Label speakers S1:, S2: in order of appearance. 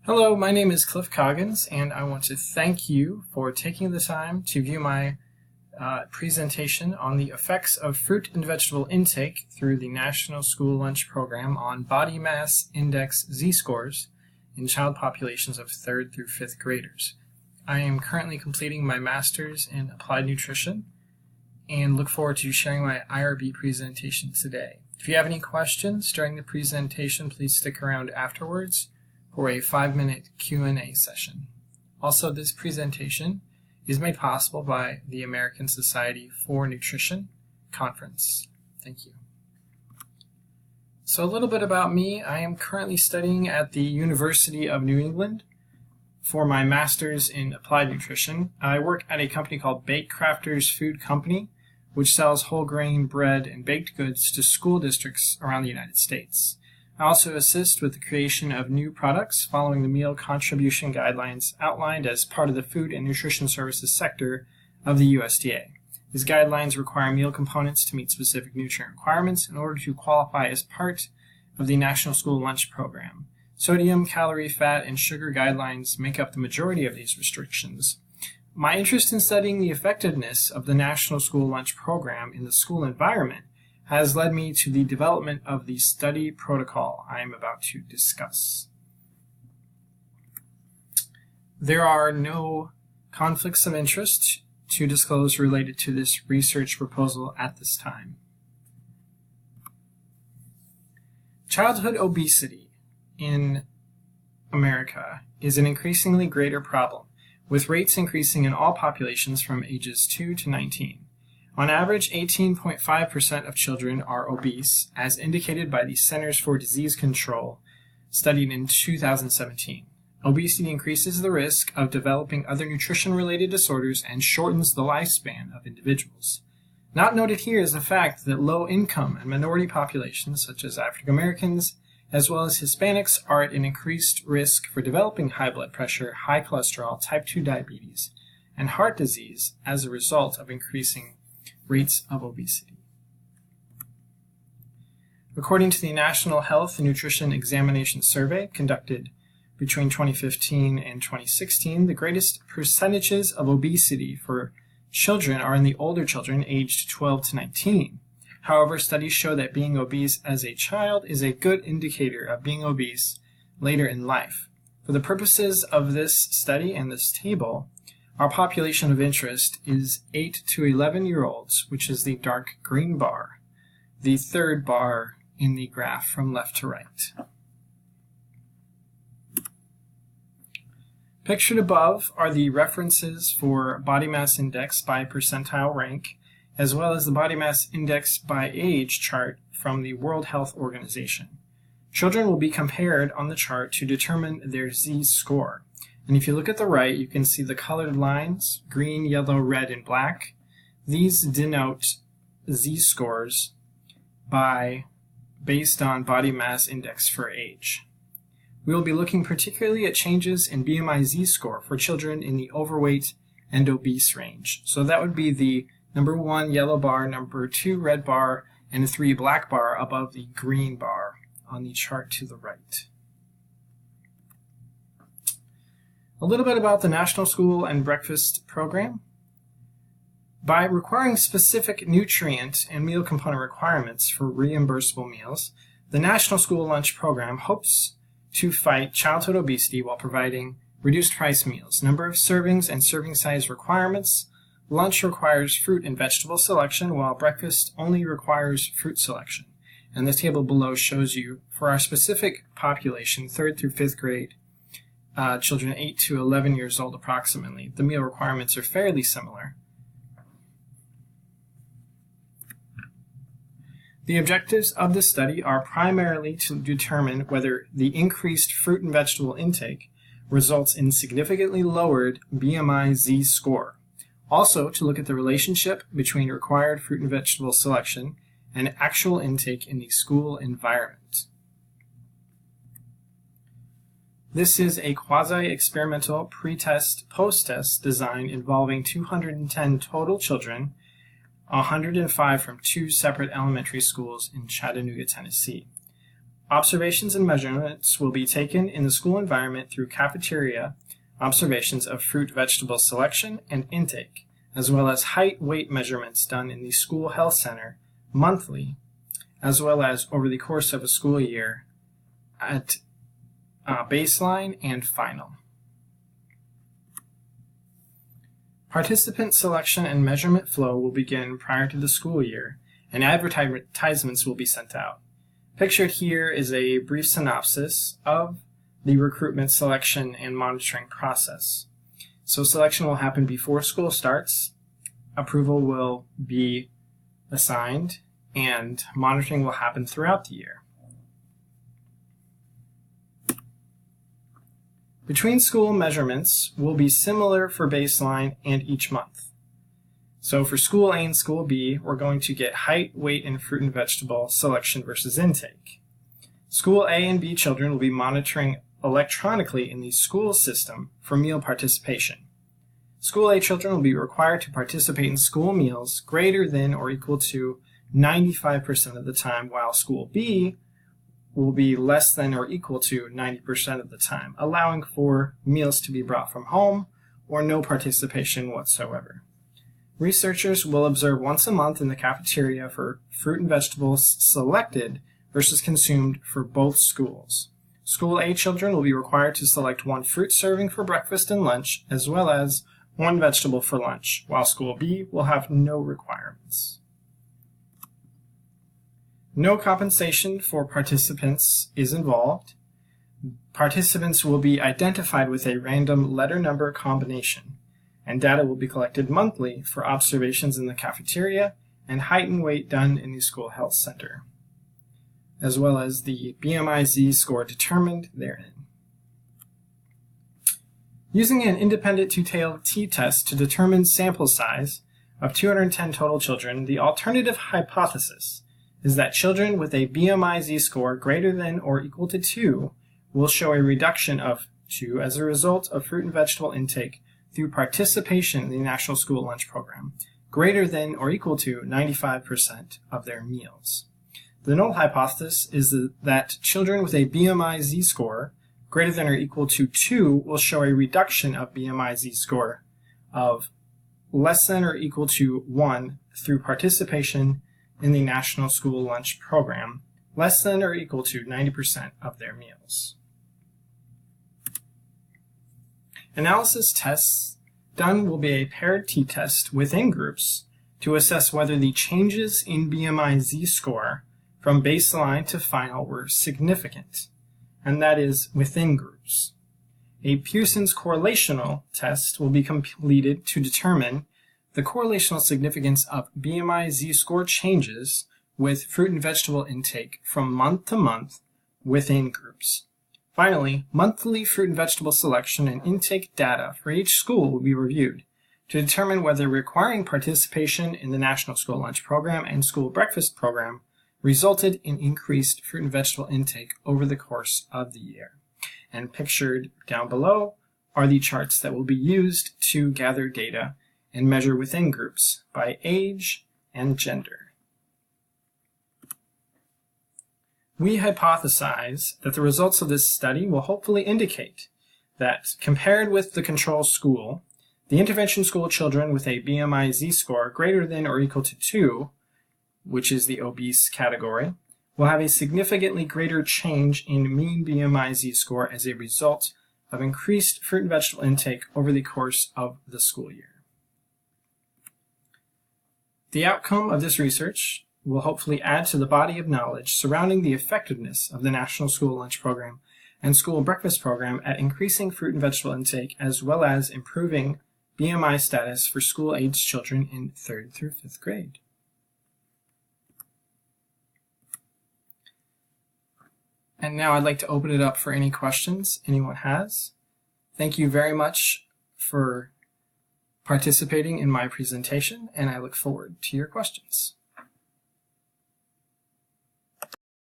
S1: Hello, my name is Cliff Coggins, and I want to thank you for taking the time to view my presentation on the effects of fruit and vegetable intake through the National School Lunch Program on Body Mass Index Z-scores in child populations of 3rd through 5th graders. I am currently completing my master's in applied nutrition and look forward to sharing my IRB presentation today. If you have any questions during the presentation, please stick around afterwards for a 5-minute Q&A session. Also, this presentation is made possible by the American Society for Nutrition Conference. Thank you. So a little bit about me. I am currently studying at the University of New England for my master's in applied nutrition. I work at a company called Bakecrafters Food Company, which sells whole grain bread and baked goods to school districts around the United States. I also assist with the creation of new products following the meal contribution guidelines outlined as part of the Food and Nutrition Services sector of the USDA. These guidelines require meal components to meet specific nutrient requirements in order to qualify as part of the National School Lunch Program. Sodium, calorie, fat, and sugar guidelines make up the majority of these restrictions. My interest in studying the effectiveness of the National School Lunch Program in the school environment has led me to the development of the study protocol I am about to discuss. There are no conflicts of interest to disclose related to this research proposal at this time. Childhood obesity in America is an increasingly greater problem, with rates increasing in all populations from ages 2 to 19. On average, 18.5% of children are obese, as indicated by the Centers for Disease Control, studied in 2017. Obesity increases the risk of developing other nutrition-related disorders and shortens the lifespan of individuals. Not noted here is the fact that low-income and minority populations, such as African Americans, as well as Hispanics, are at an increased risk for developing high blood pressure, high cholesterol, type 2 diabetes, and heart disease as a result of increasing rates of obesity. According to the National Health and Nutrition Examination Survey conducted between 2015 and 2016, the greatest percentages of obesity for children are in the older children aged 12 to 19. However, studies show that being obese as a child is a good indicator of being obese later in life. For the purposes of this study and this table, our population of interest is 8 to 11-year-olds, which is the dark green bar, the third bar in the graph from left to right. Pictured above are the references for body mass index by percentile rank, as well as the body mass index by age chart from the World Health Organization. Children will be compared on the chart to determine their Z-score. And if you look at the right, you can see the colored lines, green, yellow, red, and black. These denote Z-scores based on body mass index for age. We will be looking particularly at changes in BMI Z-score for children in the overweight and obese range. So that would be the number 1 yellow bar, number 2 red bar, and 3 black bar above the green bar on the chart to the right. A little bit about the National School and Breakfast Program. By requiring specific nutrient and meal component requirements for reimbursable meals, the National School Lunch Program hopes to fight childhood obesity while providing reduced price meals, number of servings and serving size requirements. Lunch requires fruit and vegetable selection, while breakfast only requires fruit selection. And the table below shows you, for our specific population, 3rd through 5th grade, children 8 to 11 years old approximately, the meal requirements are fairly similar. The objectives of this study are primarily to determine whether the increased fruit and vegetable intake results in significantly lowered BMI Z-score. Also, to look at the relationship between required fruit and vegetable selection and actual intake in the school environment. This is a quasi-experimental pre-test, post-test design involving 210 total children, 105 from 2 separate elementary schools in Chattanooga, Tennessee. Observations and measurements will be taken in the school environment through cafeteria observations of fruit vegetable selection and intake, as well as height weight measurements done in the school health center monthly, as well as over the course of a school year at baseline and final. Participant selection and measurement flow will begin prior to the school year, and advertisements will be sent out. Pictured here is a brief synopsis of the recruitment, selection, and monitoring process. So selection will happen before school starts, approval will be assigned, and monitoring will happen throughout the year. Between school measurements will be similar for baseline and each month. So for school A and school B, we're going to get height, weight, and fruit and vegetable selection versus intake. School A and B children will be monitoring electronically in the school system for meal participation. School A children will be required to participate in school meals greater than or equal to 95% of the time, while school B will be less than or equal to 90% of the time, allowing for meals to be brought from home or no participation whatsoever. Researchers will observe once a month in the cafeteria for fruit and vegetables selected versus consumed for both schools. School A children will be required to select one fruit serving for breakfast and lunch, as well as one vegetable for lunch, while School B will have no requirements. No compensation for participants is involved. Participants will be identified with a random letter number combination, and data will be collected monthly for observations in the cafeteria and height and weight done in the school health center, as well as the BMI-Z score determined therein. Using an independent two-tailed t-test to determine sample size of 210 total children, the alternative hypothesis is that children with a BMI-Z score greater than or equal to 2 will show a reduction of 2 as a result of fruit and vegetable intake through participation in the National School Lunch Program, greater than or equal to 95% of their meals. The null hypothesis is that children with a BMI-Z score greater than or equal to 2 will show a reduction of BMI-Z score of less than or equal to 1 through participation in the National School Lunch Program, less than or equal to 90% of their meals. Analysis tests done will be a paired t-test within groups to assess whether the changes in BMI-Z score from baseline to final were significant, and that is within groups. A Pearson's correlational test will be completed to determine the correlational significance of BMI-Z score changes with fruit and vegetable intake from month to month within groups. Finally, monthly fruit and vegetable selection and intake data for each school will be reviewed to determine whether requiring participation in the National School Lunch Program and School Breakfast Program resulted in increased fruit and vegetable intake over the course of the year. And pictured down below are the charts that will be used to gather data and measure within groups by age and gender. We hypothesize that the results of this study will hopefully indicate that, compared with the control school, the intervention school children with a BMI-Z score greater than or equal to 2, which is the obese category, will have a significantly greater change in mean BMI-Z score as a result of increased fruit and vegetable intake over the course of the school year. The outcome of this research will hopefully add to the body of knowledge surrounding the effectiveness of the National School Lunch Program and School Breakfast Program at increasing fruit and vegetable intake, as well as improving BMI status for school-aged children in 3rd through 5th grade. And now I'd like to open it up for any questions anyone has. Thank you very much for participating in my presentation, and I look forward to your questions.